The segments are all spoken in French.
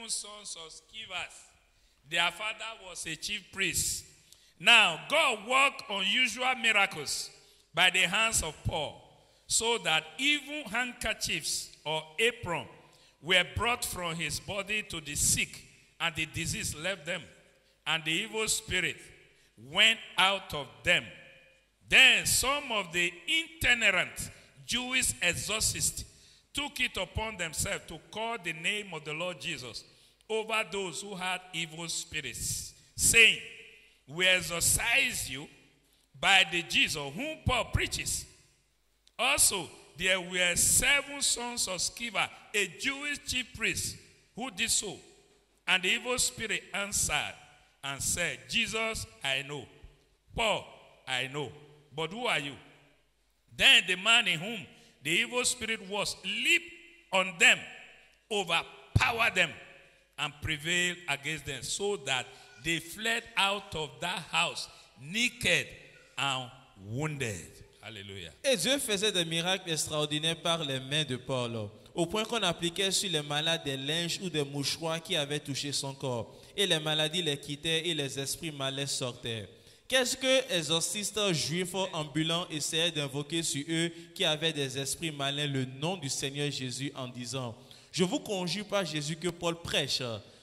sons of Scevas. Their father was a chief priest. Now, God worked unusual miracles by the hands of Paul, so that even handkerchiefs or aprons were brought from his body to the sick, and the disease left them, and the evil spirit went out of them. Then some of the itinerant Jewish exorcists took it upon themselves to call the name of the Lord Jesus over those who had evil spirits, saying, "We exorcise you by the Jesus whom Paul preaches." Also, there were 7 sons of Sceva, a Jewish chief priest, who did so. And the evil spirit answered and said, "Jesus, I know. Paul, I know. But who are you?" Then the man in whom the evil spirit was leaped on them, overpowered them, and prevailed against them, so that they fled out of that house naked and wounded. Alléluia. Et Dieu faisait des miracles extraordinaires par les mains de Paul, au point qu'on appliquait sur les malades des linges ou des mouchoirs qui avaient touché son corps. Et les maladies les quittaient et les esprits malais sortaient. Qu'est-ce que les exorcistes juifs ambulants essayaient d'invoquer sur eux qui avaient des esprits malins le nom du Seigneur Jésus en disant: "Je vous conjure par Jésus que Paul prêche."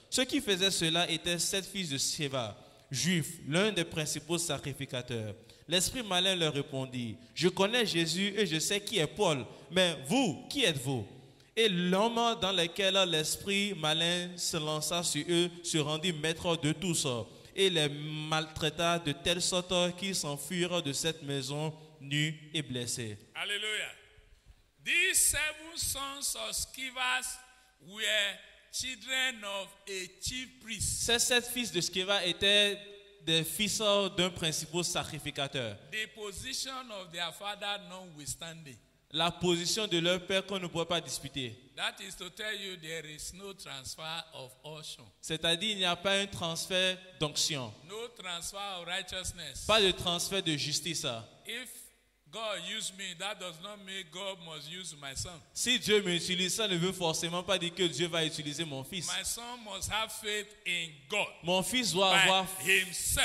Ceux qui faisaient cela étaient 7 fils de Sceva, juifs, l'un des principaux sacrificateurs. L'esprit malin leur répondit: "Je connais Jésus et je sais qui est Paul, mais vous, qui êtes-vous?" Et l'homme dans lequel l'esprit malin se lança sur eux se rendit maître de tous et les maltraita de telle sorte qu'ils s'enfuirent de cette maison nus et blessés. Alléluia. These 7 sons of Scevas were children of a chief priest. Ces 7 fils de Sceva étaient des fils d'un principal sacrificateur. The position of their father notwithstanding. La position de leur père qu'on ne pourrait pas disputer. That is to tell you there is no transfer of unction. C'est-à-dire il n'y a pas un transfert d'onction. No transfer of righteousness. Pas de transfert de justice. If God used me, that does not mean God must use my son. Si Dieu m'utilise, ça ne veut forcément pas dire que Dieu va utiliser mon fils. My son must have faith in God. Mon fils doit avoir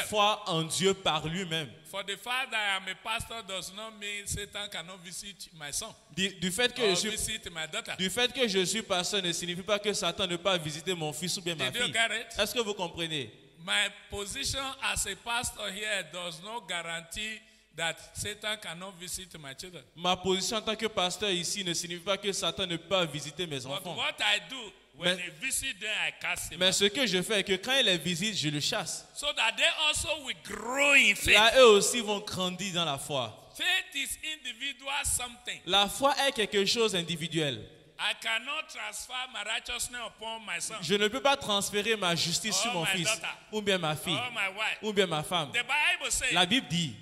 foi en Dieu par lui-même. For the fact that I am a pastor does not mean Satan cannot visit my son. Du fait que je suis pasteur ne signifie pas que Satan ne peut pas visiter mon fils ou bien ma fille. Est-ce que vous comprenez? My position as a pastor here does not guarantee that Satan cannot visit my children. Ma position en tant que pasteur ici ne signifie pas que Satan ne peut pas visiter mes enfants. But what I do when they visit them, I cast him out. Mais ce que je fais est que quand il les visite, je le chasse. So that they also will grow in faith. Là, eux aussi vont grandir dans la foi. Faith is individual something. La foi est quelque chose d'individuel. I cannot transfer my righteousness upon my son. Je ne peux pas transférer ma justice sur mon fils, daughter, ou bien ma fille, my wife. ou bien ma femme. The Bible says, la Bible dit,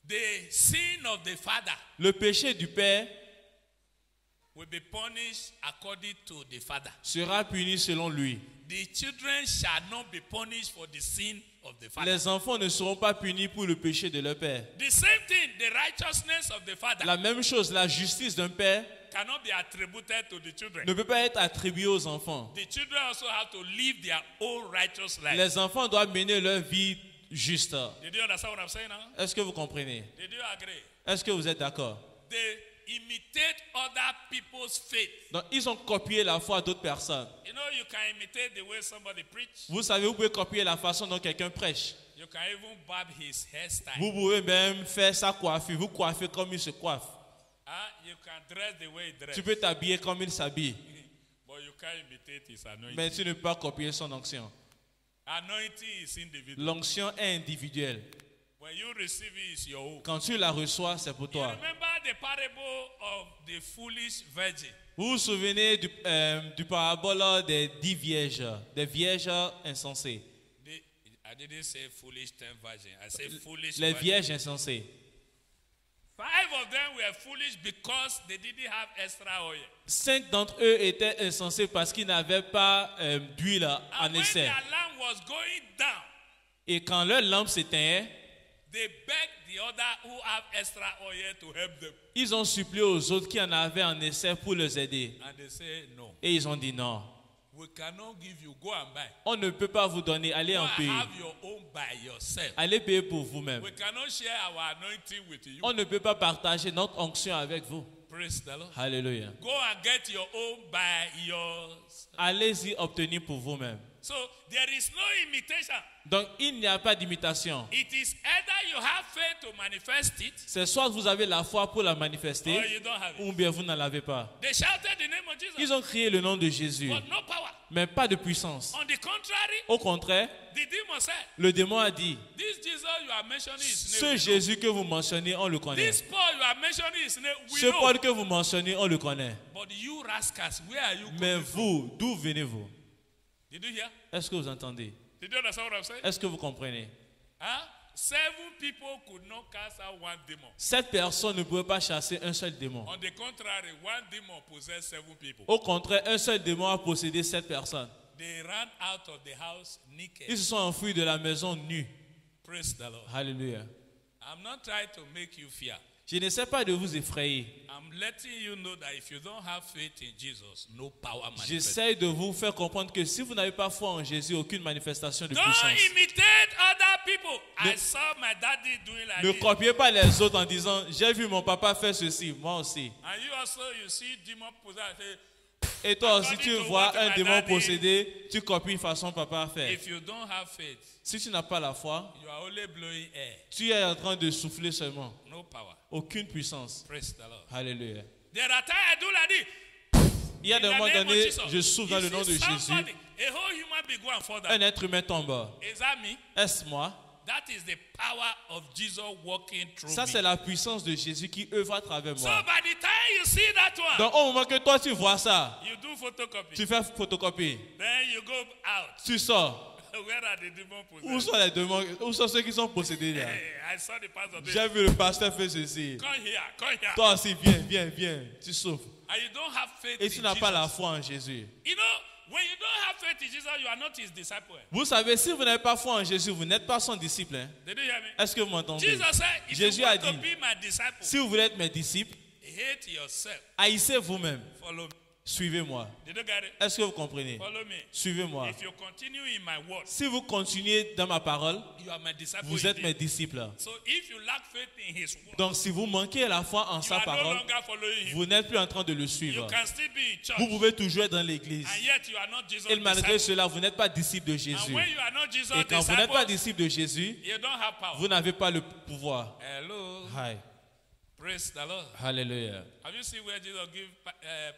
the sin of the father le péché du père will be punished according to the father. Sera puni selon lui. The children shall not be punished for the sin of the father. Les enfants ne seront pas punis pour le péché de leur père. The same thing, the righteousness of the father. La même chose, la justice d'un père cannot be attributed to the children. Ne peut pas être attribuée aux enfants. The children also have to live their own righteous life. Les enfants doivent mener leur vie juste. Did you understand what I'm saying now? Est-ce que vous comprenez? Did you agree? Est-ce que vous êtes d'accord? They imitate other people's faith. Donc, ils ont copié la foi d'autres personnes. You know, you can imitate the way somebody preach. Vous savez, vous pouvez copier la façon dont quelqu'un prêche. You can even barb his hairstyle. Vous pouvez même faire sa coiffure. Vous coiffez comme il se coiffe. You can dress the way he dresses. Tu peux t'habiller comme il s'habille. But you can't imitate his anointing. Mais tu ne peux pas copier son onction. Anointing is individual. L'onction est individuelle. When you receive it, it's your own. Quand tu la reçois, c'est pour toi. You remember the parable of the foolish virgin? Vous vous souvenez du parabole des 10 vierges, des vierges insensées? I didn't say foolish 10 virgins. I said foolish Les virgins. vierges insensées. 5 of them were foolish because they didn't have extra oil. 5 d'entre eux étaient insensés parce qu'ils n'avaient pas d'huile en And when essai. their lamp was going down, Et quand leur lampe s'éteignait, they begged the other who have extra oil to help them. ils ont supplié aux autres qui en avaient en essai pour les aider. And they say no. Et ils ont dit non. We cannot give you. Go and buy. On ne peut pas vous donner. Allez Go en and payer. have your own by yourself. Allez payer pour vous-même. We cannot share our anointing with you. On ne peut pas partager notre onction avec vous. Praise the Lord. Alléluia. Go and get your own by yourself. Allez-y obtenir pour vous-même. So there is no imitation. Donc il n'y a pas d'imitation. It is either you have faith to manifest it, C'est soit vous avez la foi pour la or manifester, you don't have it. ou bien vous n'en avez pas. They shouted the name of Jesus, Ils ont crié le nom de Jésus, but no power. mais pas de puissance. On the contrary, Au contraire, the demon said, le démon a dit, this Jesus you are mentioning his ce name. Jésus que vous mentionnez, on le connaît. This Paul you are mentioning his name. We Ce know. Paul que vous mentionnez, on le connaît. But you rascals, where are you Mais coming from? vous, d'où venez-vous? Did you hear? Est-ce que vous entendez? Did you understand what I'm saying? Est-ce que vous comprenez? Huh? 7 people could not cast out one demon. 7 personnes ne pouvaient pas chasser un seul démon. On the contrary, one demon possessed 7 people. Au contraire, un seul démon a possédé 7 personnes. They ran out of the house naked. Ils se sont enfuis de la maison nus. Praise the Lord. Alléluia. I'm not trying to make you fear. Je n'essaie pas de vous effrayer. I'm letting you know that if you don't have faith in Jesus, no power manifests. J'essaie de vous faire comprendre que si vous n'avez pas foi en Jésus, aucune manifestation de Don't puissance. imitate other people. I saw my daddy doing like Ne this. copiez pas les autres en disant j'ai vu mon papa faire ceci, moi aussi. And you also, you see demon possessed. Et toi aussi According tu to vois what un my démon daddy- possédé, tu copies une façon papa faire. If you don't have faith, Si tu n'as pas la foi, you are only blowing air. tu es en train de souffler seulement. No power. Aucune puissance. Praise the Lord. Alléluia. There are times I do like this. Il y a In des the moments name of donnés, Jesus. je souffle dans You le nom de see Jésus. somebody, a whole human being go and fall down. Un être humain tombe. Is that me? Est-ce moi? That is the power of Jesus working through Ça, me. c'est la puissance de Jésus qui œuvre à travers So moi. by the time you see that one, Donc, au moment que toi, tu vois ça, you do photocopy. tu fais photocopie. Then you go out. Tu sors. Where are the demons Où possessed? sont les démons? Où sont ceux qui sont possédés là? Hey, I saw the pastor there. J'ai vu le pasteur faire ceci. Come here, come here. Toi aussi, viens. Tu souffres. And you don't have faith Et in tu n'as Jesus. pas la foi en Jésus. You know, when you don't have faith in Jesus, you are not his disciple. Vous savez, si vous n'avez pas foi en Jésus, vous n'êtes pas son disciple. Hein? Did you hear me? Est-ce que vous m'entendez? Jesus said, if Jésus you a want to dit, be my disciple, si vous voulez être mes disciples, hate yourself. haïssez vous-même. Follow me. Suivez-moi. Did you get it? Est-ce que vous comprenez? Follow me. Suivez-moi. If you continue in my word, Si vous continuez dans ma parole, you are my disciple. vous êtes indeed. mes disciples. So if you lack faith in his word, Donc si vous manquez la foi en you sa are no parole, longer following him. vous n'êtes plus en train de le You suivre. can still be in church, Vous pouvez toujours être dans l'église. and yet you are not Jesus' Et malgré disciple. cela, vous n'êtes pas disciple de And Jésus. when you are not Jesus' Et quand vous n'êtes pas disciple, disciple de Jésus, you don't have power. vous n'avez pas le pouvoir. Hello. Hi. Praise the Lord. Hallelujah. Have you seen where Jesus give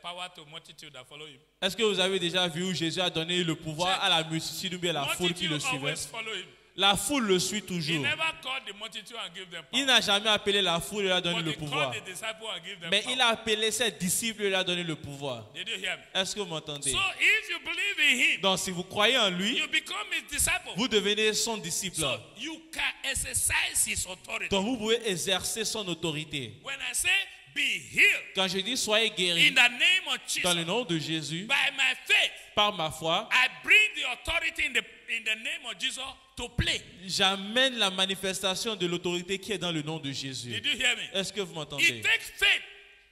power to multitude that follow him? Est-ce que vous avez déjà vu où Jésus a donné le pouvoir à la multitude ou bien à la foule qui Multitude le suivait? always follow him. La foule le suit He toujours. never called the multitude and give them Il power. n'a jamais appelé la foule et lui a donné But le he pouvoir. called the disciple and give them Mais power. il a appelé ses disciples et lui a donné le pouvoir. Did you hear me? Est-ce que vous m'entendez? So if you believe in him, Donc si vous croyez en lui, you become his disciple. vous devenez son disciple. So you can exercise his authority. Donc vous pouvez exercer son autorité. When I say be healed Quand je dis soyez guéris in the name of dans le Jesus, nom de Jésus, by my faith, par ma foi, I bring the authority in the name of Jesus to play. j'amène la manifestation de l'autorité qui est dans le nom de Jésus. Did you hear me? Est-ce que vous It m'entendez? takes faith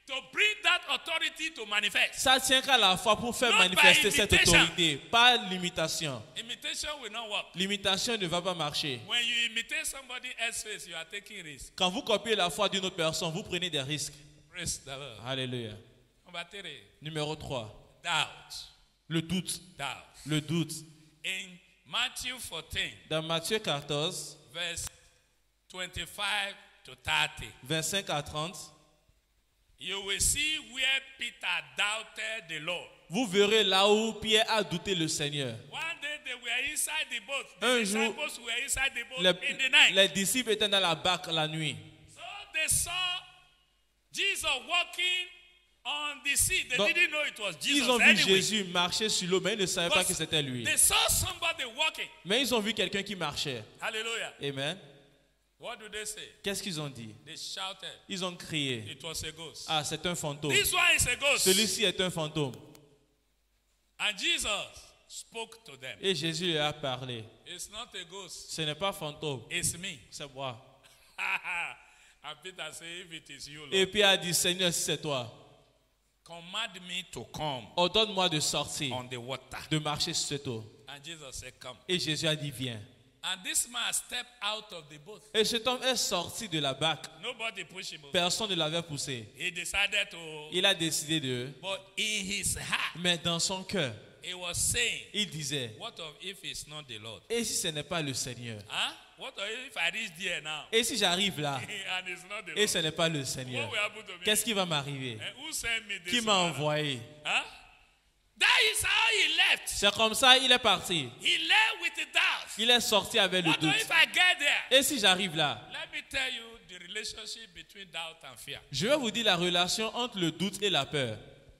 to bring that authority to manifest. Ça tient qu'à la foi pour faire Not by manifester cette imitation. autorité, pas l'imitation. Imitation will not work. L'imitation ne va pas marcher. When you imitate somebody else's face, you are taking risk. Quand vous copiez la foi d'une autre personne, vous prenez des risques. Praise the Lord. Alléluia. Number 3, Numéro 3, doubt. le doute. Doubt. Le doute. In Matthew 14, Dans Matthieu 14, verse 25 to 30, 25 à 30, you will see where Peter doubted the Lord. vous verrez là où Pierre a douté le Seigneur. One day they were inside the boat. Un The jour, disciples were inside the boat Les, in the night. les disciples étaient dans la barque la nuit. So they saw Jesus walking on the sea. They Donc, didn't know it was Jesus Ils ont vu anyway. Jésus marcher sur l'eau, mais ils ne savaient pas que c'était lui. They saw somebody walking. Mais ils ont vu quelqu'un qui marchait. Hallelujah. Amen. What do they say? Qu'est-ce qu'ils ont dit? They shouted. Ils ont crié. It was a ghost. Ah, c'est un fantôme. This one is a ghost. Celui-ci est un fantôme. And Jesus spoke to them. Et Jésus leur a parlé. It's not a ghost. Ce n'est pas fantôme, It's me. c'est moi. And Peter said, if it is you, Lord, Et puis il a dit, Seigneur, si c'est toi, command me to come ordonne-moi de sortir, on the water. de marcher sur cette eau. And Jesus said, come. Et Jésus a dit, viens. And this man stepped out of the boat. Et cet homme est sorti de la barque. Nobody pushed him. Personne ne l'avait poussé. He decided to, Il a décidé de... but in his heart, Mais dans son cœur, he was saying, il disait, what of if it's not the Lord? et si ce n'est pas le Seigneur? Huh? What of if I reach there now? Et si j'arrive là, And it's not the et Lord? ce n'est pas le Seigneur? What will happen to me? Qu'est-ce qui va m'arriver? And who sent me this Qui m'a man? envoyé? Huh? That is how he left. C'est comme ça, il est parti. He left with the doubt. Il est sorti avec le What doute. if I get there? Et si j'arrive là? Let me tell you the relationship between doubt and fear. Je vais vous dire la relation entre le doute et la peur.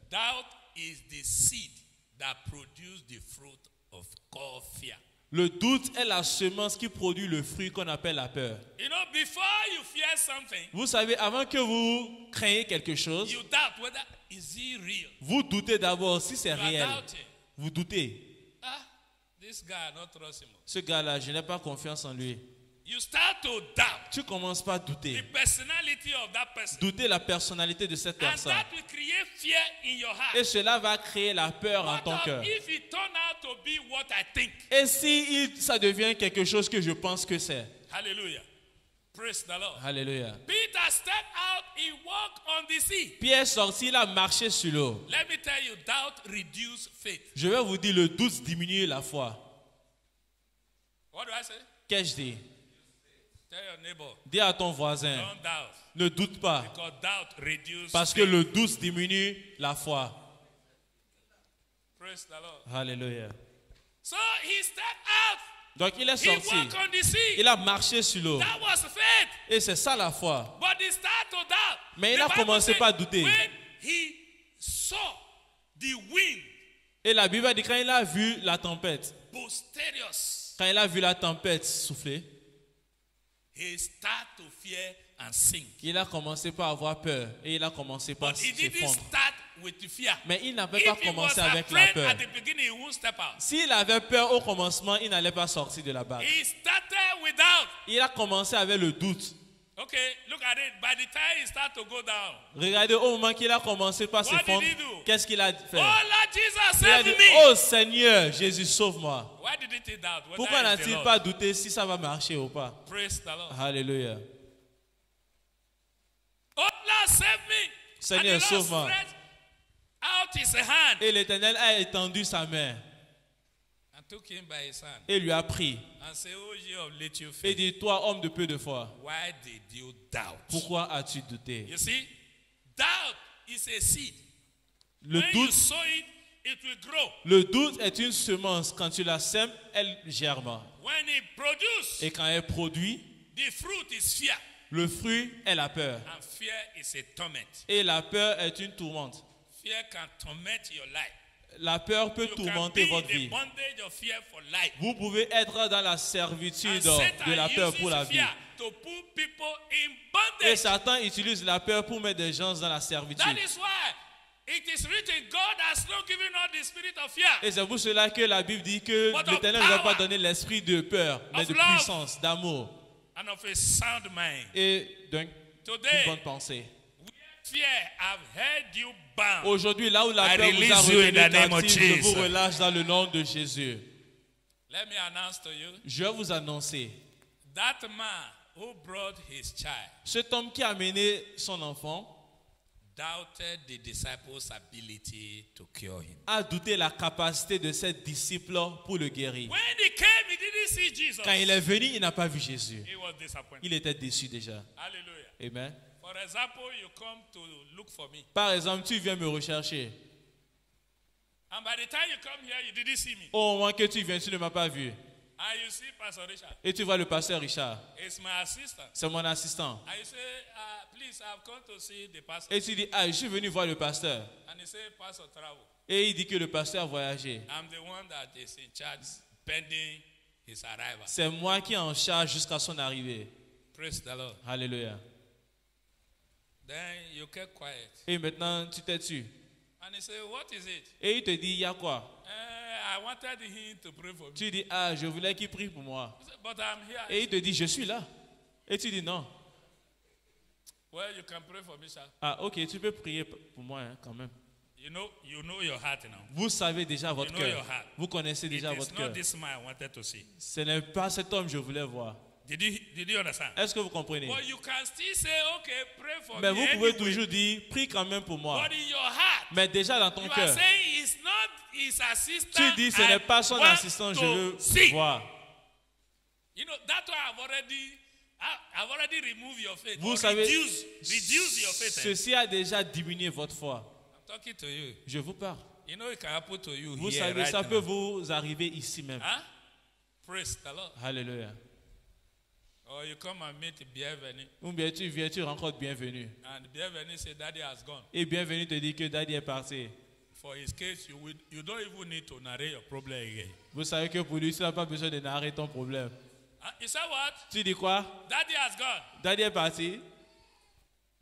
Doubt is the seed that produces the fruit of called fear. Le doute est la semence qui produit le fruit qu'on appelle la peur. You know, before you fear something, Vous savez, avant que vous craignez quelque chose, you doubt whether is it real. vous doutez d'abord si c'est You are réel. doubting. Vous doutez. Ah, this guy, I don't trust him. Ce gars-là, je n'ai pas confiance en lui. You start to doubt Tu commences pas à the douter. personality of that person. Douter la personnalité de cette And personne. that will create fear in your heart. Et cela va créer la peur en What ton cœur. if it turn out to be what I think? Et si ça devient quelque chose que je pense que c'est? Hallelujah. Praise the Lord. Alléluia. Peter stepped out, he walked on the sea. Pierre est sorti, il a marché sur l'eau. Let me tell you, doubt reduces faith. Je vais vous dire, le doute diminue la foi. What do I say? Qu'est-ce que je dis? Tell your neighbor, Dis à ton voisin, don't doubt. ne doute pas. Because doubt reduces Parce que faith. le doute diminue la foi. Praise the Lord. Alléluia. So he stepped out. Donc il est He sorti. walked on the sea. Il a marché sur l'eau. That was faith. Et c'est ça la foi. But he started to doubt. Mais il The a Bible commencé said par douter. when he saw the wind Et la Bible dit quand il a vu la tempête, boisterous, quand il a vu la tempête souffler, he started to fear and sink. il a commencé par avoir peur et il a commencé par But he didn't s'effondrer. start with the fear. Mais il n'avait pas If he was commencé avec la afraid peur. at the beginning, he won't step out. S'il avait peur au commencement, il n'allait pas sortir de la barque. He started with doubt. Il a commencé avec le doute. Okay, look at it. By the time he started to go down, Regardez, au moment qu'il a commencé par What s'effondrer, did he do? qu'est-ce qu'il a fait? oh Lord Jesus, Il a save dit, me. oh Seigneur, Jésus, sauve-moi. Why didn't he doubt? Whether Pourquoi it's the n'a-t-il Lord? pas douté si ça va marcher ou pas? Praise the Lord. Alléluia. Oh Lord, save me. Seigneur, and the Lord sauve-moi. stretched out his hand Et l'Éternel a étendu sa main and took him by his hand et lui a pris. and said, oh, ye of little Et faith, dit, toi, homme de peu de foi, why did you doubt? pourquoi as-tu douté? You see, doubt is a seed. Le When you doute, sow it, it will grow. le doute est une semence. Quand tu la sèmes, elle germe. When it produces, Et quand elle produit, the fruit is fear. le fruit est la peur. And fear is a torment. Et la peur est une tourmente. Fear can torment your life. La peur peut You can tourmenter be in votre the vie. bondage of fear for life. Vous pouvez être dans la servitude And de la peur Satan pour la uses vie. fear to put people in Et bondage. Satan utilise la peur pour mettre des gens dans la servitude. That is why it is written, God has not given us the spirit of fear. Et c'est pour cela que la Bible dit que But of l'Éternel ne va pas power, donner l'esprit de peur, mais of de love, puissance, d'amour and of a sound mind. et d'une Today, bonne pensée. fear, I've heard you bound. Aujourd'hui, là où la I peur vous a release you in the retenu name of captif, je vous Jesus. relâche dans le nom de Jésus. Let me announce to you, Je vais vous annoncer, that man who brought his child cet homme qui a amené son enfant doubted the disciples' ability to cure him. a douté la capacité de ses disciples pour le guérir. When he came, he didn't see Jesus. Quand il est venu, il n'a pas vu Jésus. He was disappointed. Il était déçu déjà. Hallelujah. Amen. For example, you come to look for me. Par exemple, tu viens me rechercher. And by the time you come here, you didn't see me. Au moment que tu viens, tu ne m'as pas vu. And you see Pastor Richard. Et tu vois le pasteur Richard. It's my assistant. C'est mon assistant. And you say, please, I've come to see the pastor. Et tu dis, ah, je suis venu voir le pasteur. And he say, Pastor travel. Et il dit que le pasteur a voyagé. I'm the one that is in charge pending his arrival. C'est moi qui est en charge jusqu'à son arrivée. Praise the Lord. Alléluia. Then you kept quiet. Et maintenant, tu t'es tu. And he say, what is it? Et il te dit, il y a quoi? I wanted him to pray for me. Tu dis, ah, je voulais qu'il prie pour moi. He said, but I'm here. Et il te dit, je suis là. Et tu dis, non. Well, you can pray for me, sir. Ah, ok, tu peux prier pour moi hein, quand même. You know your heart now. Vous savez déjà votre You know your cœur. heart. Vous connaissez déjà It is votre not cœur. this man I wanted to see. Ce n'est pas cet homme que je voulais voir. Did you understand? Est-ce que vous comprenez? But you can still say, okay, pray for Mais me vous pouvez anyway. toujours dire, prie quand même pour moi. But in your heart, Mais déjà dans ton you are cœur, saying it's not his assistant. tu dis, ce n'est pas son I want assistant, je to veux see. voir. You know, that's why I've already removed your faith. Vous Or savez, reduce your faith. ceci a déjà diminué votre foi. I'm talking to you. Je vous parle. You know, it can happen to you Vous here savez, right ça now. peut vous arriver ici même. Huh? Praise the Lord. Alléluia. Or you come and meet Bienvenue, Ou bien tu viens, tu rencontres bienvenue. and Bienvenue say, Daddy has gone. Et bienvenue te dit que Daddy est parti. For his case, you don't even need to narrate your problem again. Vous savez que pour lui, tu n'as pas besoin de narrer ton problème. You say what? Tu dis quoi? Daddy has gone. Daddy est parti.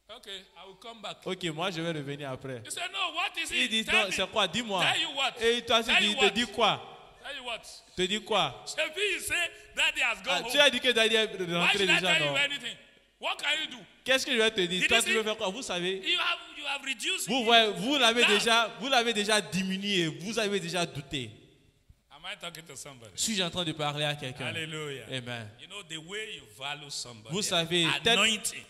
Okay, I will come back. Ok, moi je vais revenir après. You say, no, what is Il it? dit, Tell non, me. c'est quoi? Dis-moi. Tell you what? Et toi, tu Tell dis, you te what? dis quoi? Tell you what? Te dis quoi? Shebi, you say Daddy has gone Ah, home. tu as dit que Daddy est Why rentré should I déjà, tell you non? anything? What can you do? Qu'est-ce que je vais te dire? Did Toi, you tu see? veux faire quoi? Vous savez, You have reduced vous it. voyez, vous Now- l'avez déjà diminué. Vous avez déjà douté. Am I talking to somebody? Suis-je en train de parler à quelqu'un? Hallelujah. Amen. You know, the way you value somebody. Vous savez, anointing.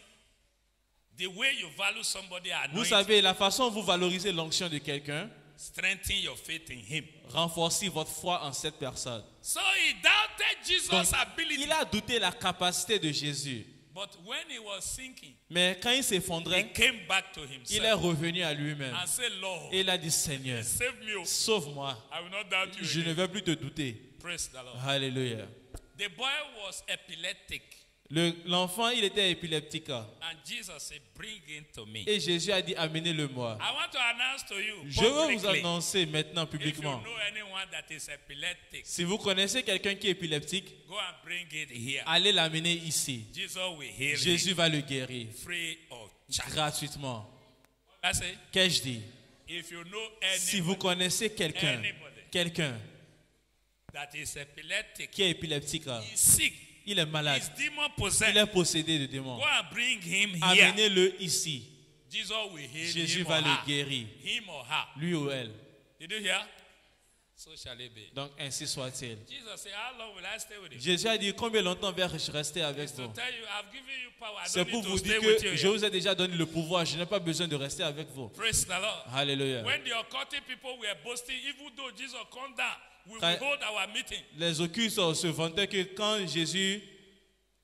The way you value somebody, Vous anointing. savez, la façon dont vous valorisez l'onction de quelqu'un Strengthen your faith in him. renforce votre foi en cette personne. So he doubted Jesus' Donc, ability. il a douté la capacité de Jésus. But when he was sinking, Mais quand il he s'effondrait, came back to il est himself revenu à lui-même. and said, Lord, Et il a dit, Seigneur, save me. sauve-moi. I will not doubt you Je ne again. vais plus te douter. Praise the Lord. Alléluia. The boy was epileptic. L'enfant, il était épileptique. And Jesus said, bring him to me. Et Jésus a dit, amenez-le-moi. I want to announce to you Je veux vous publicly, annoncer maintenant if you publiquement. know anyone that is epileptic, Si vous connaissez quelqu'un qui est épileptique, go and bring it here. allez l'amener ici. Jesus will heal Jésus him va le guérir free of charge. gratuitement. That's it. Qu'ai-je dit? If you know Si vous anyone connaissez quelqu'un that is epileptic, qui est épileptique, he's sick, il est malade, he's demon il possessed, est possédé de démons, go and bring him here. amenez-le ici. Jesus will heal Jésus him va or le her. guérir, Him or her. lui ou elle. Did you hear? So shall it be. Donc ainsi soit-il. Jesus said, how long will I stay with you? Jésus a dit, combien longtemps vais-je rester avec To vous? tell you, I've given you power. I C'est don't pour need vous to stay dire with you que je here. vous ai déjà donné le pouvoir, je n'ai pas besoin de rester avec vous. Praise the Lord. Alléluia. When the occultic people were boasting, even though Jesus come down, we Quand- will hold our meeting. Les occultes se vantaient que quand Jésus,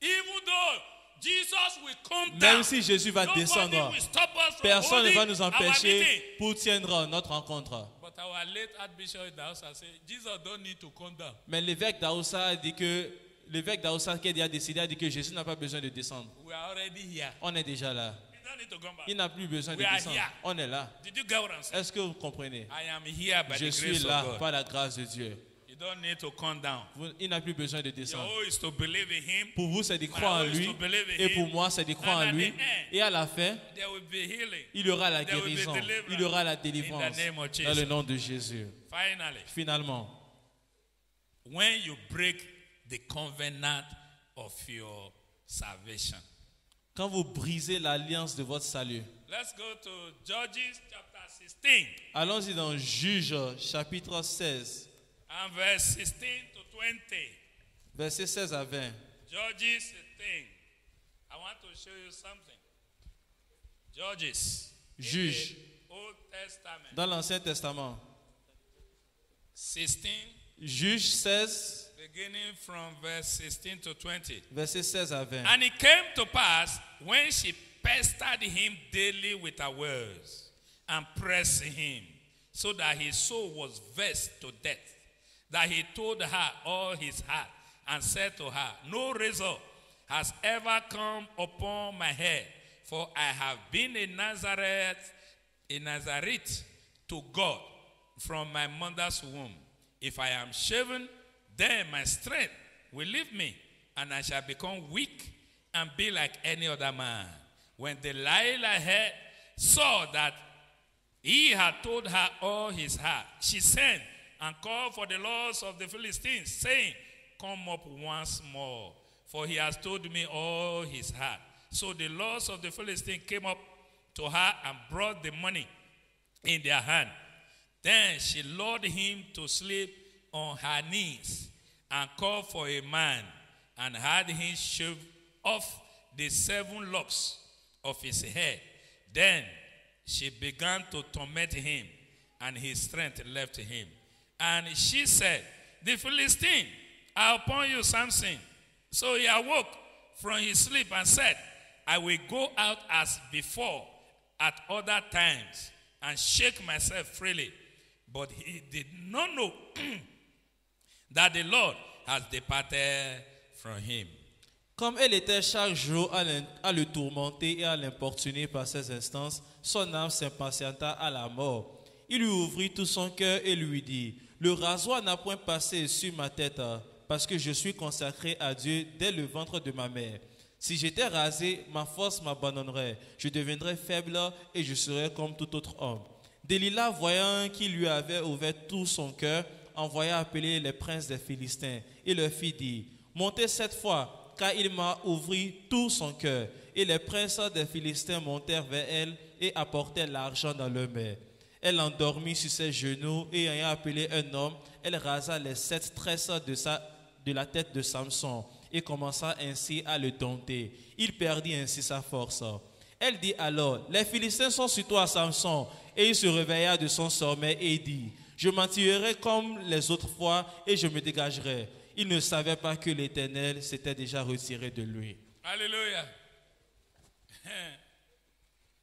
Even though Jesus will come même down, si Jésus va nobody descendre, will stop us from personne ne holding va nous our meeting. empêcher pour tiendre notre rencontre. But our late Archbishop Daosa said, Jesus don't need to come down. Mais l'évêque d'Aoussa a dit que, l'évêque d'Aoussa qui a décidé a dit que Jésus n'a pas besoin de descendre. We are already here. On est déjà là. He don't need to come back. Il n'a plus besoin de We are descendre. here. On est là. Did you get what I'm saying? Est-ce que vous comprenez? I am here by Je the suis grace là of God. par la grâce de Dieu. You don't need to come down. Il n'a plus besoin de Your descendre. own is to believe in Him. Pour vous, c'est d'y croire en lui. Et pour moi, c'est d'y croire en lui. Et à la fin, There will be healing. il y aura la There will be guérison. deliverance. Il y aura la In délivrance. the name of Dans le Jesus. nom de Jésus. Finally, Finalement, when you break the covenant of your salvation. quand vous brisez l'alliance de votre salut, Let's go to Judges chapter 16 allons-y dans Juges chapitre 16, and verse 16 to 20. versets 16 à 20. Judges 16. I want to show you something. Judges. in Juges. the Old Testament. Dans l'Ancien Testament, 16, Juges 16, beginning from verse 16 to 20. versets 16 à 20. And it came to pass when she pestered him daily with her words and pressed him, so that his soul was vexed to death, that he told her all his heart and said to her, no razor has ever come upon my head, for I have been a Nazarite to God from my mother's womb. If I am shaven, then my strength will leave me, and I shall become weak and be like any other man. When Delilah saw that he had told her all his heart, she sent and called for the lords of the Philistines, saying, come up once more, for he has told me all his heart. So the lords of the Philistines came up to her and brought the money in their hand. Then she lured him to sleep on her knees and called for a man and had him shave off the 7 locks of his head. Then she began to torment him, and his strength left him. And she said, "The Philistines are upon you, Samson." So he awoke from his sleep and said, "I will go out as before at other times and shake myself freely." But he did not know that the Lord has departed from him. Comme elle était chaque jour à le tourmenter et à l'importuner par ses instances, son âme s'impatienta à la mort. Il lui ouvrit tout son cœur et lui dit, « Le rasoir n'a point passé sur ma tête, parce que je suis consacré à Dieu dès le ventre de ma mère. Si j'étais rasé, ma force m'abandonnerait. Je deviendrais faible et je serais comme tout autre homme. » Delilah, voyant qu'il lui avait ouvert tout son cœur, envoya appeler les princes des Philistins et leur fit dire, « Montez cette fois, car il m'a ouvert tout son cœur. » Et les princes des Philistins montèrent vers elle et apportèrent l'argent dans leurs mains. Elle l'endormit sur ses genoux et ayant appelé un homme, elle rasa les 7 tresses de la tête de Samson et commença ainsi à le dompter. Il perdit ainsi sa force. Elle dit alors, « Les Philistins sont sur toi, Samson. » Et il se réveilla de son sommeil et dit, « Je m'en tirerai comme les autres fois et je me dégagerai. » Il ne savait pas que l'Éternel s'était déjà retiré de lui. Hallelujah.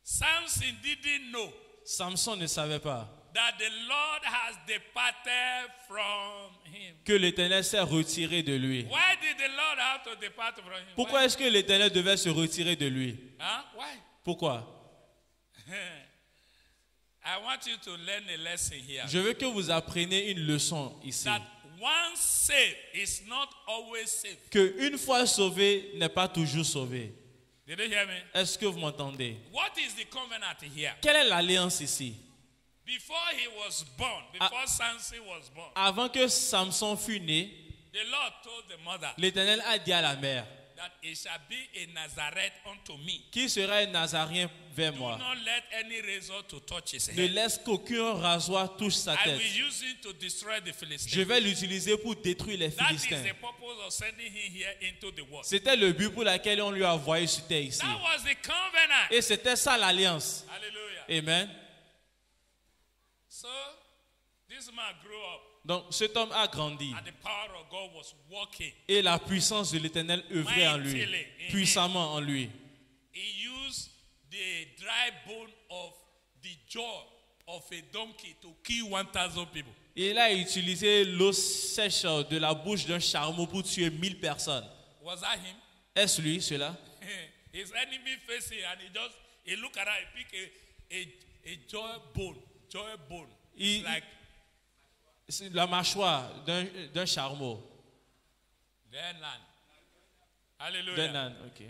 Samson didn't know Samson ne savait pas that the Lord has departed from him. que l'Éternel s'est retiré de lui. Why did the Lord have to depart from him? Pourquoi est-ce que l'Éternel devait se retirer de lui? Huh? Why? Pourquoi? I want you to learn a lesson here. Je veux que vous appreniez une leçon ici. That once saved is not always saved. Que une fois sauvé n'est pas toujours sauvé. Did you hear me? Est-ce que vous m'entendez? What is the covenant here? Quelle est l'alliance ici? Before he was born, before Samson was born, Avant que Samson fût né, the Lord told the mother l'Éternel a dit à la mère that it shall be a Nazareth unto me. qui sera un Nazarien vers Do moi. not let any razor to touch his Ne head. laisse qu'aucun rasoir touche sa I tête. will use it to destroy the Philistines. Je vais l'utiliser pour détruire les That is Philistins. the purpose of sending him here into the world. C'était le but pour lequel on lui a envoyé sur terre ici. That was the covenant. Et c'était ça l'alliance. Hallelujah. Amen. So, this man grew up Donc cet homme a grandi and the power of God was working. et la puissance de l'Éternel œuvrait en lui, puissamment en lui. He used the dry bone of the jaw of a donkey to kill 1,000 people. Et il a utilisé l'eau sèche de la bouche d'un chameau pour tuer 1000 personnes. Was that him? Est-ce lui, cela? His enemy facing and he look around, he pick a jaw bone. It's like C'est la mâchoire d'un chameau. their land. Hallelujah. D'un âne, ok.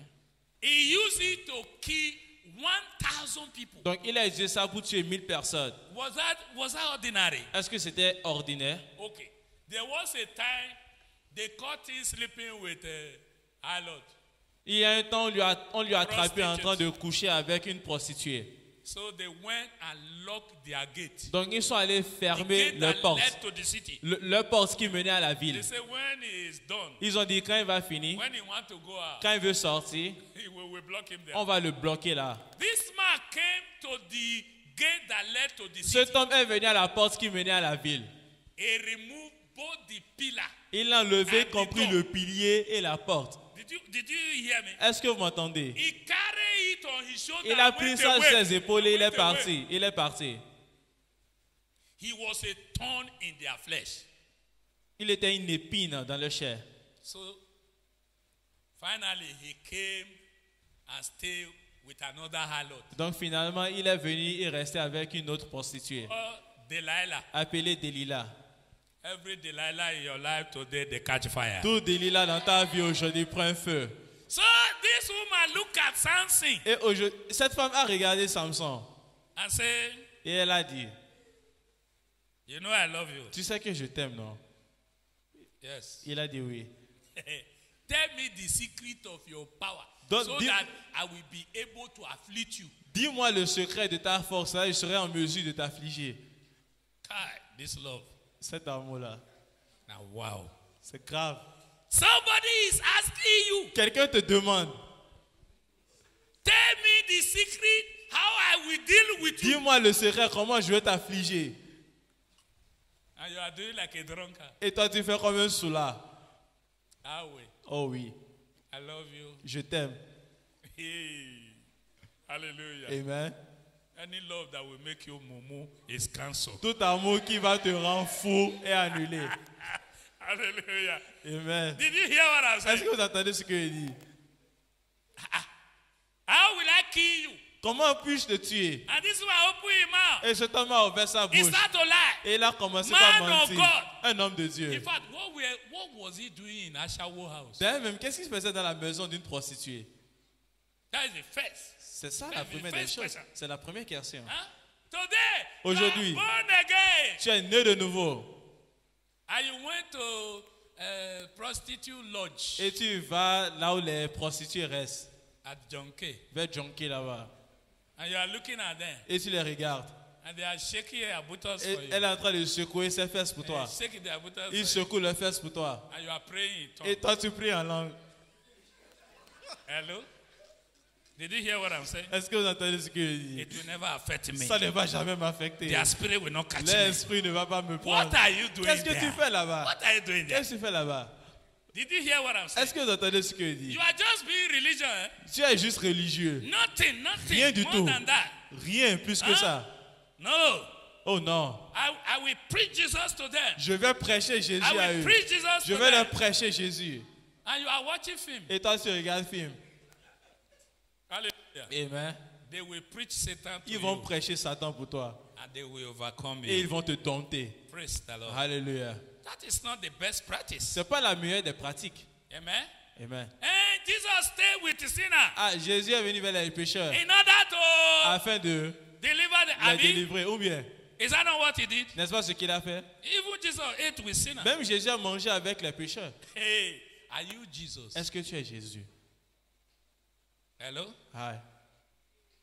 He used it to kill 1,000 people. Donc il a utilisé ça pour tuer 1000 personnes. Was that ordinary? Est-ce que c'était ordinaire? Okay. There was a time they caught him sleeping with a harlot. Il y a un temps, on lui a attrapé en train de coucher avec une prostituée. So they went and locked their gate. Donc ils sont allés The fermer gate leur that porte. led to the city. Leur porte qui menait à la They ville. say when he is done, Ils ont dit quand il va finir, when he want to go out, quand il veut sortir, we block him there. on va le bloquer là. This man came to the gate that led to the city. Cet homme est venu à la porte qui menait à la ville. He removed both the pillar. Il a enlevé, And the compris door. le pilier et la porte. Did you hear me? Est-ce que vous m'entendez? He carried it on his shoulder. Il a and pris went ça sur away. ses épaules et il est Went away. parti. Il est parti. He was a thorn in their flesh. Il était une épine dans le chair. So finally he came and stayed with another harlot. Donc finalement, il est venu et resté avec une autre prostituée, Delilah. appelée Delilah. Every Delilah in your life today, they catch fire. Tout Delilah dans ta vie aujourd'hui prend feu. So this woman looked at Samson Et aujourd'hui, cette femme a regardé Samson and said, et elle a dit, "You know I love you." tu sais que je t'aime, non? Yes. Il a dit oui. Tell me the secret of your power. Donc, so that I will be able to afflict you. dis-moi le secret de ta force, là, je serai en mesure de t'affliger. Kai, this love. Cet amour-là, Now, wow. c'est grave. Somebody is asking you, Quelqu'un te demande, tell me the secret how I will deal with you. dis-moi le secret, comment je vais t'affliger. And you are doing like a drunkard. Et toi, tu fais comme un soulard. Ah oui. Oh oui, I love you. je t'aime. Hey. Hallelujah. Amen. Any love that will make you mumu is cancelled. Tout amour qui va te rendre fou est annulé. Hallelujah. Amen. Did you hear what I'm Est-ce saying? que vous entendez ce qu'il dit? How will I kill you? Comment puis-je te tuer? And this is why I open him out. Et cet homme a ouvert sa He bouche. started to lie. Et il a commencé Man par of mentir. God. Un homme de Dieu. In fact, what was he doing in Ashawo house? D'ailleurs, même, qu'est-ce qu'il faisait dans la maison d'une prostituée? That is the first. C'est ça la First première des choses. question. C'est la première question. Huh? Today, Aujourd'hui. you are born again. Tu es né de nouveau. And you went to prostitute lodge Et tu vas là où les prostituées restent. at Jonke. Vers Jonké là-bas. And you are looking at them. Et tu les regardes. And they are shaking their buttocks Et for you. elle est en train de secouer ses fesses pour toi. Shaking their buttocks Il for you. secoue les fesses pour toi. And you are praying in Et tongues. toi, tu pries en langue. Hello? Did you hear what I'm saying? Est-ce que vous entendez ce qu'il dit? It will never affect me. Ça ne va jamais m'affecter. Their spirit will not catch me. L'esprit ne va pas me prendre. What are you doing Qu'est-ce que there? tu fais là-bas? What are you doing there? Qu'est-ce que tu fais là-bas? Did you hear what I'm saying? Est-ce que vous entendez ce qu'il dit? You are just being religious. Eh? Tu es juste religieux. Nothing, nothing Rien du more tout. than that. Rien plus que Hein? ça. No. Oh non. I will preach Jesus to them. Je vais prêcher Jésus I à will eux. preach Jesus Je to vais leur them. prêcher Jésus. And you are watching film. Et toi, tu regardes le film. Hallelujah. Amen. They will preach Satan to Ils vont you. prêcher Satan pour toi. And they will overcome Et ils you. vont te dompter. Praise the Lord. Alléluia. That is not the best practice. Ce n'est pas la meilleure des pratiques. Amen. Amen. And Jesus stayed with the sinner Ah, Jésus est venu vers les pécheurs in order to afin de deliver the les Abi. délivrer. Ou bien, Is that not what he did? n'est-ce pas ce qu'il a fait? Even Jesus ate with sinners. Même Jésus a mangé avec les pécheurs. Hey, are you Jesus? Est-ce que tu es Jésus? Hello? Hi.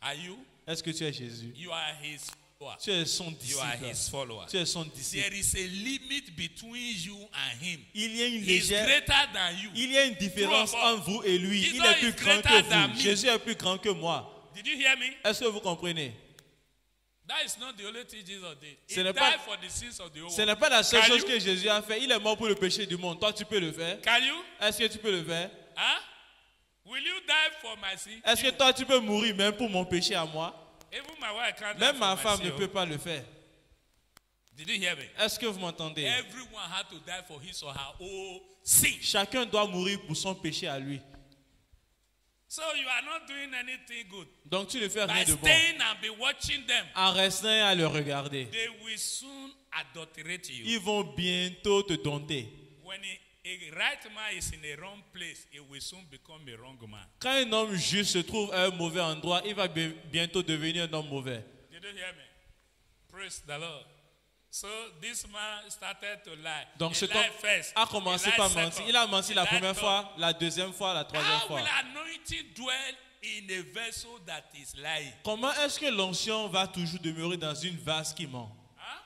Are you? Est-ce que tu es Jésus? You are his follower. Tu es son You are disciple. his follower. Tu es son disciple. There is a limit between you and him. Il y a une He is légère, greater than you. il y a une différence True or false? entre vous et lui. Jesus Il est plus is grand greater que than vous. me. Jésus est plus grand que moi. Did you hear me? Est-ce que vous comprenez? That is not the only thing Jesus did. He Ce n'est died pas- for the sins of the whole Ce n'est world. pas la seule Can chose you? que Jésus a fait. Il est mort pour le péché du monde. Toi, tu peux le faire. Can you? Est-ce que tu peux le faire? Huh? Will you die for my sin? Est-ce que toi, tu peux mourir même pour mon péché à moi? Even my wife can't die Même for ma my femme sin. ne peut pas le faire. Did you hear me? Est-ce que vous m'entendez? Everyone had to die for his or her own sin. Chacun doit mourir pour son péché à lui. So you are not doing anything good. Donc tu ne fais By rien de bon. staying and be watching them, En restant à le regarder, they will soon adulterate you. ils vont bientôt te dompter. When a right man is in a wrong place, he will soon become a wrong man. Quand un homme juste se trouve à un mauvais endroit, il va bientôt devenir un homme mauvais. Did you hear me? Praise the Lord. So this man started to lie. Donc He cet homme lied first. a commencé He lied par second. mentir. Il a menti He la lied première third. fois, la deuxième fois, la troisième How fois. will anointing dwell in a vessel that is lying? Comment est-ce que l'onction va toujours demeurer dans une vase qui ment? Huh?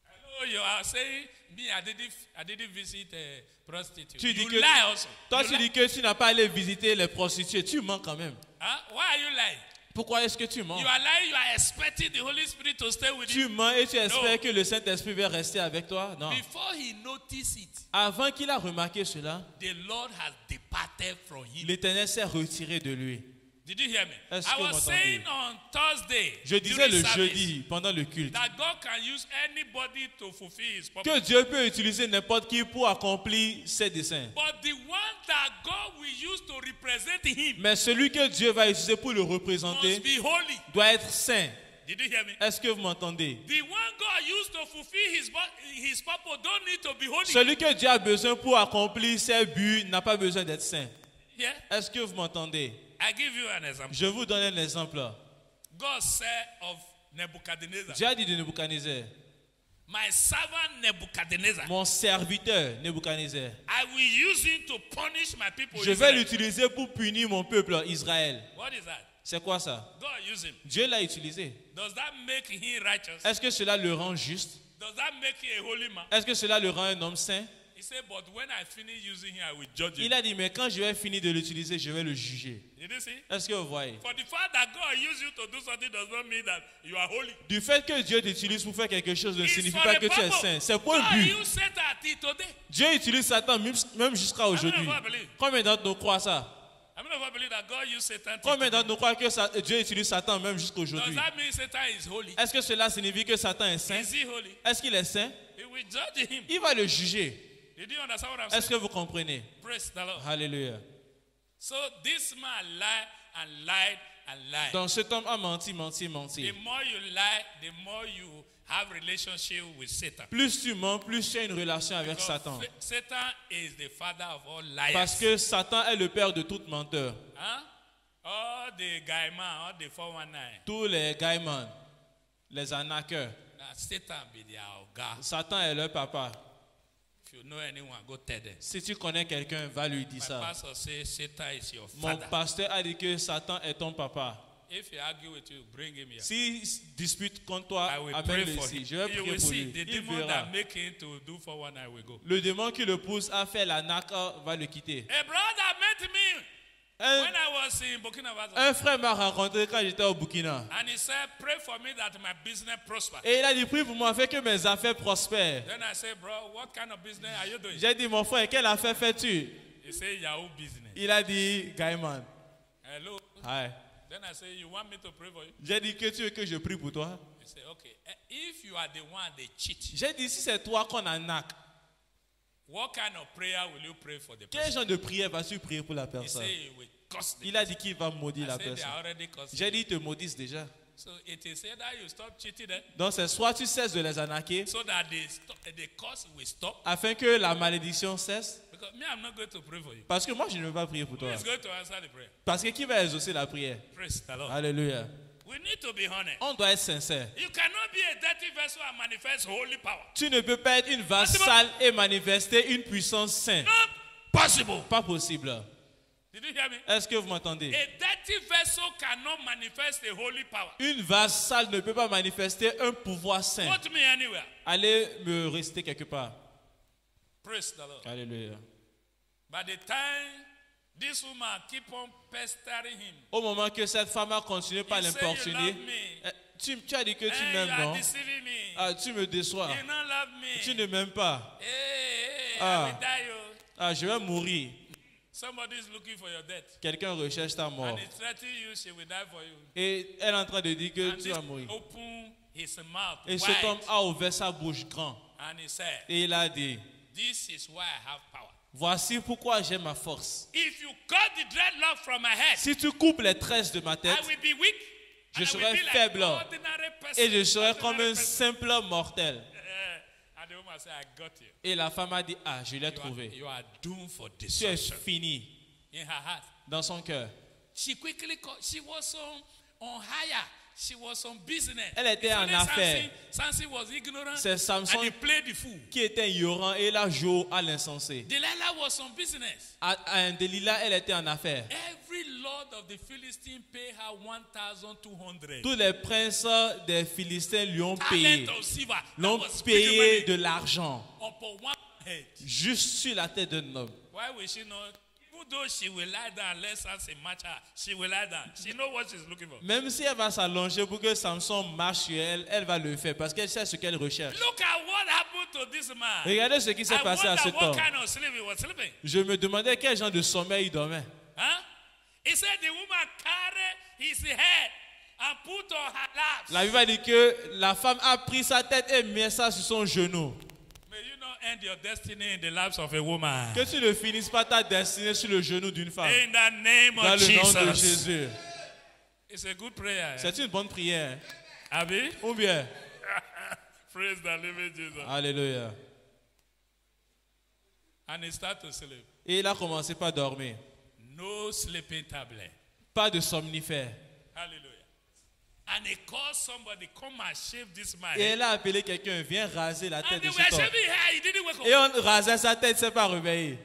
Hello, you are saying me, I didn't visit a prostitute. Tu dis You que lie also. toi You tu lie. dis que tu n'as pas allé visiter les prostituées, tu mens quand même. Huh? Why are you lying? Pourquoi est-ce que tu mens? You are lying. You are expecting the Holy Spirit to stay with Tu you. mens et tu espères No. que le Saint-Esprit va rester avec toi? Non. Before he noticed it, Avant qu'il a remarqué cela, the Lord has departed from him. l'Éternel s'est retiré de lui. Did you hear me? Est-ce I que was vous saying m'entendez? on Thursday, Je disais during le service, jeudi, pendant le culte, that God can use anybody to fulfill his purpose. que Dieu peut utiliser n'importe qui pour accomplir ses desseins. But the one that God will use to represent him Mais celui que Dieu va utiliser pour le représenter must be holy. doit être saint. Did you hear me? Est-ce que vous m'entendez? The one God used to fulfill his purpose don't need to be holy. Celui que Dieu a besoin pour accomplir ses buts n'a pas besoin d'être saint. Yeah? Est-ce que vous m'entendez? I give you an example. Je vous donne un exemple. God said of Nebuchadnezzar, Dieu a dit de Nebuchadnezzar, my servant Nebuchadnezzar, mon serviteur Nebuchadnezzar, I will use him to punish my people. je vais Israel. l'utiliser pour punir mon peuple Israël. What is that? C'est quoi ça? God use him. Dieu l'a utilisé. Does that make him righteous? Est-ce que cela le rend juste? Does that make him a holy man? Est-ce que cela le rend un homme saint? He said, but when I finish using him, I will judge him. Il a dit, mais quand je vais finir de l'utiliser, je vais le juger. Did you see? Est-ce que vous voyez? For the fact that God used you to do something does not mean that you are holy. Du fait que Dieu t'utilise pour faire quelque chose ne It's signifie for pas a que tu es purpose. saint. C'est pour un God but. used Satan till today. Dieu utilise Satan même jusqu'à aujourd'hui. How many of us believe? Combien d'entre nous croient ça? How many of us believe that God used Satan till Combien today? d'entre nous croient que Dieu utilise Satan même jusqu'à Does aujourd'hui? that mean Satan is holy? Est-ce que cela signifie que Satan est saint? Is he holy? Est-ce qu'il est saint? He will judge him. Il va le juger. Did you understand what I'm Est-ce saying? que vous comprenez? Praise the Lord. Alléluia. So this man lied and lied and lied. Donc cet homme a menti. The more you lie, the more you have relationship with Satan. Plus tu mens, plus tu as une relation avec Because Satan. Satan is the father of all liars. Parce que Satan est le père de tout menteur. Huh? All the guy man, all the 419. Tous les gaimans, les arnaqueurs. Now Satan be their God. Satan est leur papa. If you know anyone, go tell them. Si tu connais quelqu'un, va lui dire My ça. pastor says Satan is your Mon father. pasteur a dit que Satan est ton papa. If he argue with you, bring him here. S'il dispute contre toi, I will pray amène-le for ici. him. Je vais You prier will pour see lui. the Il demon verra. that make him to do 419 will go. Le démon qui le pousse à faire la naka va le quitter. A brother met me Un, when I was in Burkina Faso. un frère m'a rencontré quand j'étais au Burkina. And he said, pray for me that my business prosper. Et il a dit, prie pour moi, afin que mes affaires prospèrent. Then I said, bro, what kind of business are you doing? J'ai dit, mon frère, quelle affaire fais-tu? He said, Yahoo business. Il a dit, Gaiman. Hello. Hi. Then I said, you want me to pray for you? J'ai dit que tu veux que je prie pour toi. He said, okay. If you are the one they cheat, J'ai dit, si c'est toi qu'on arnaque, what kind of prayer will you pray for the quel person? genre de prière vas-tu prier pour la He personne? said, he will curse the Il a dit qu'il va maudire I la said, they personne. are already cursing. J'ai dit, ils te maudissent déjà. So it is either you stop cheating them Donc c'est soit tu cesses de les arnaquer, so that the curse will stop. afin que la malédiction cesse. Because me, I'm not going to pray for you. Parce que moi, je ne veux pas prier pour Who toi. is going to answer the prayer? Parce que qui va exaucer la prière? Praise the Lord. Alléluia. We need to be honest. On doit être sincère. You cannot be a dirty vessel and manifest holy power. Tu ne peux pas être une vase sale et manifester une puissance sainte. Not possible. Pas possible. Did you hear me? Est-ce que vous m'entendez? A dirty vessel cannot manifest a holy power. Une vase sale ne peut pas manifester un pouvoir saint. Put me anywhere. Allez me rester quelque part. Praise the Lord. Alléluia. By the time this woman keep on pestering him, Au moment que cette femme a continué par you say you l'importuner, love me, tu as dit que tu and you m'aimes, are non? deceiving me. Ah, tu me déçois. You don't love me. Tu ne m'aimes pas. Hey, Ah. I will die. Oh. Ah, je vais mourir. Somebody is looking for your death. Quelqu'un recherche ta mort. And he threatens you, she will die for you. Et elle est en train de dire que And tu this vas mourir. open his mouth Et cet homme wide. a ouvert sa bouche grand. And he said, Et il a dit, this is why I have power. voici pourquoi j'ai ma force. If you cut the dreadlock from my head, Si tu coupes les tresses de ma tête, I will be weak. je and I serai will be like faible. ordinary person, et je serai comme ordinary un person. simple mortel. And the woman said, I got you. Et la femme a dit, ah, je l'ai You are, trouvé. you are doomed for Tu es destruction. fini In her heart. dans son cœur. She quickly called, she was on hire. She was on business. Elle était It's en only affaires. Samson was ignorant. C'est Samson And he played the fool. qui était ignorant et il a joué à l'insensé. Delilah was on business. À Delilah, elle était en affaires. Every lord of the Philistines paid her 1,200. Tous les princes des Philistins lui ont payé. Talent of silver. That L'ont was big payé money de l'argent. upon one head. Juste sur la tête d'un homme. Why will she not? Even though she will lie down, let Samson match her. She will lie down. She know what she's looking for. Même si elle va s'allonger pour que Samson marche sur elle, elle va le faire parce qu'elle sait ce qu'elle recherche. Look at what happened to this man. Regardez ce qui s'est I passé à wonder cet what homme. kind of sleep he was sleeping. Je me demandais quel genre de sommeil il dormait. Huh? He said the woman carried his head and put on her laps. La Bible dit que la femme a pris sa tête et mis ça sur son genou. May you not end your destiny in the laps of a woman. Que tu ne finisses pas ta destinée sur le genou d'une femme. In the name Dans of le nom de Jesus. Jésus. It's a good prayer. C'est une bonne prière. Abi? Ou bien? Praise the living Jesus. Alléluia. And he started to sleep. Et il a commencé par dormir. No sleeping tablet. Pas de somnifère. Hallelujah. And he called somebody, come and shave this man. Et elle a appelé quelqu'un, viens raser la And tête they de were cet homme. shaving hair, he didn't wake up. Et on rasait sa tête, il ne s'est pas réveillé.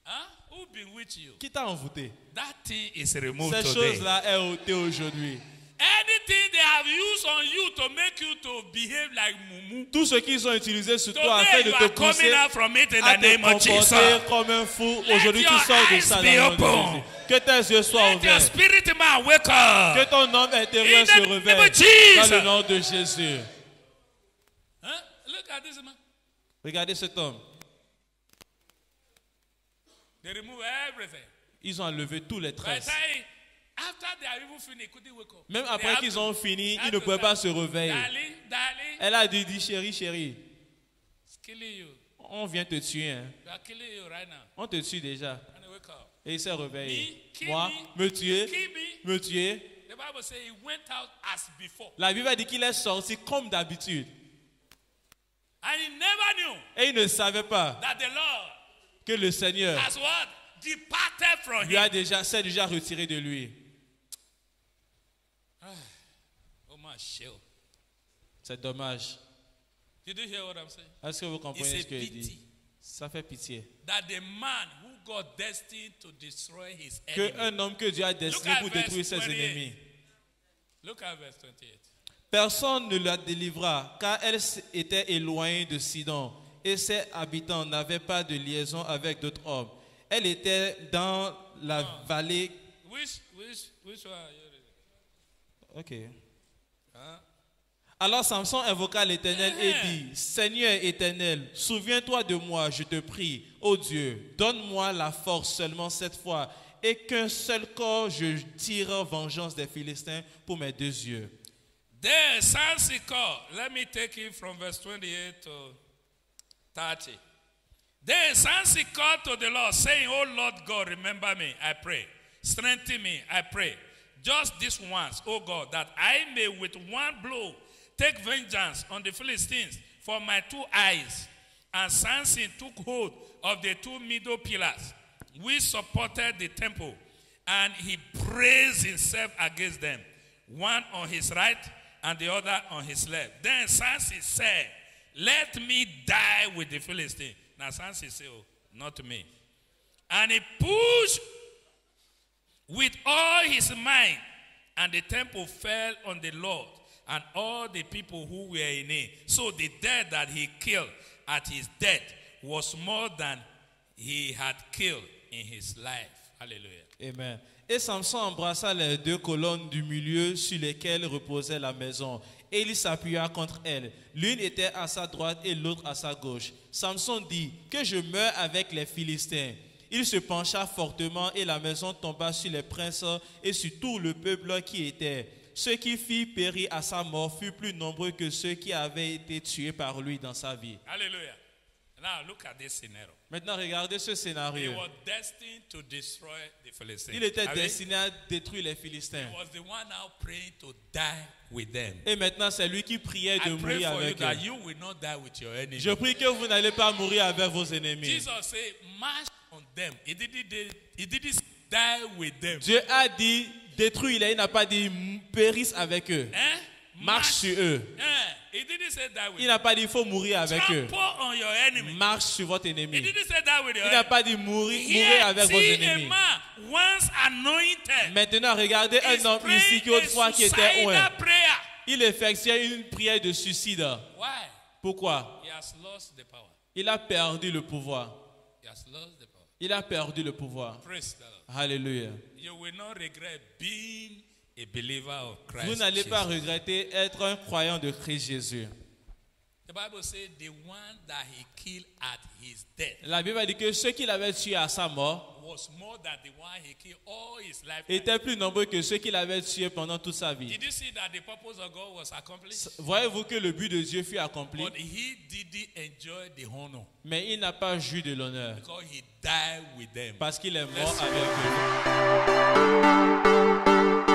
Huh? Who been with you? Qui t'a envoûté? That thing is removed Cette today. chose-là est ôtée aujourd'hui. Anything they have used on you to make you to behave like mumu. Tout ce qu'ils ont utilisé sur toi afin Today de you te are coming pousser out from it in à the te name of Jesus. comporter comme un fou, Let aujourd'hui tu your sors de eyes ça dans be le nom de open. Jésus. Que tes yeux soient Let your ouverts. spirit man wake Que up. ton homme intérieur In the se name réveille of Jesus. dans le nom de Jésus. Huh? Look at this man. Regardez cet homme. They remove everything. Ils ont enlevé tous les By the tresses. time, after they are even finished, they couldn't wake up. Même They après have qu'ils to- ont fini, have ils ne to pouvaient say, pas se réveiller. Darling, darling, Elle a dit, chérie, chérie, it's killing you. on vient te tuer. Hein. We are killing you right now. On te tue déjà. And they wake up. Et il s'est réveillé. Me, kill Moi, me, me tuer, Kill me. me tuer. The Bible says he went out as before. La Bible a dit qu'il est sorti comme d'habitude. And he never knew Et il ne savait pas that the Lord que le Seigneur has what? Departed from lui a him. s'est déjà retiré de lui. Oh my shield. C'est dommage. Did you hear what I'm saying? Est-ce que vous comprenez It's ce a que je pity. dis? Ça fait pitié. That the man who got destined to destroy his Que enemy. un homme que Dieu a destiné at pour verse détruire ses 28. ennemis. Look at verse 28. Personne ne la délivra, car elle était éloignée de Sidon, et ses habitants n'avaient pas de liaison avec d'autres hommes. Elle était dans la vallée. Which one are you reading? Ok. Huh? Alors Samson invoqua l'Éternel et dit, Seigneur éternel, souviens-toi de moi, je te prie, ô Dieu, donne-moi la force seulement cette fois, et qu'un seul corps je tire vengeance des Philistins pour mes deux yeux. Then Samson called. Let me take it from verse 28 to 30. Then Samson called to the Lord, saying, "O Lord God, remember me, I pray. Strengthen me, I pray. Just this once, O God, that I may with one blow take vengeance on the Philistines for my two eyes." And Samson took hold of the two middle pillars which supported the temple, and he braced himself against them, one on his right and the other on his left. Then Samson said, "Let me die with the Philistine." Now Samson said, "Oh, not me." And he pushed with all his might, and the temple fell on the Lord and all the people who were in it. So the death that he killed at his death was more than he had killed in his life. Hallelujah. Amen. Et Samson embrassa les deux colonnes du milieu sur lesquelles reposait la maison, et il s'appuya contre elles. L'une était à sa droite et l'autre à sa gauche. Samson dit, que je meure avec les Philistins. Il se pencha fortement et la maison tomba sur les princes et sur tout le peuple qui était. Ceux qui firent périr à sa mort furent plus nombreux que ceux qui avaient été tués par lui dans sa vie. Hallelujah. Now look at this scenario. Maintenant, regardez ce He scénario. was destined to destroy the Philistines. Il était Have you- destiné à détruire les Philistins. He was the one now praying to die with them. Et maintenant, c'est lui qui priait de I pray mourir for you avec that eux. you will not die with your enemy. Je prie que vous n'allez pas mourir avec vos ennemis. Jesus said, "March on them." He didn't die with them. Dieu a dit, détruis-les. Il n'a pas dit, périsse avec eux. Eh? Marche sur eux. He didn't say die with Il them. n'a pas dit, il faut mourir avec eux. Trample on your enemy. Marche sur votre He ennemi. didn't say die with your Il n'a enemy. pas dit, mourir Here, avec vos see a ennemis. man once anointed. Maintenant, regardez He's un homme ici praying qui autrefois qui était suicidal oint. prayer. Il effectuait une prière de suicide. Why? Pourquoi? He has lost the power. Il a perdu le pouvoir. He has lost the power. Il a perdu le pouvoir. Praise the Lord. Alléluia. You will not regret being a believer of Christ. Vous n'allez pas Jesus. regretter être un croyant de Christ Jésus. The Bible says the one that he killed at his death La Bible dit que ceux qu'il avait tués à sa mort was more than the one he killed all his life. étaient plus nombreux que ceux qu'il avait tués pendant toute sa vie. Did you see that the purpose of God was accomplished? Voyez-vous que le but de Dieu fut accompli, But he didn't enjoy the honor mais il n'a pas joui de l'honneur because he died with them. parce qu'il est mort Let's- avec eux.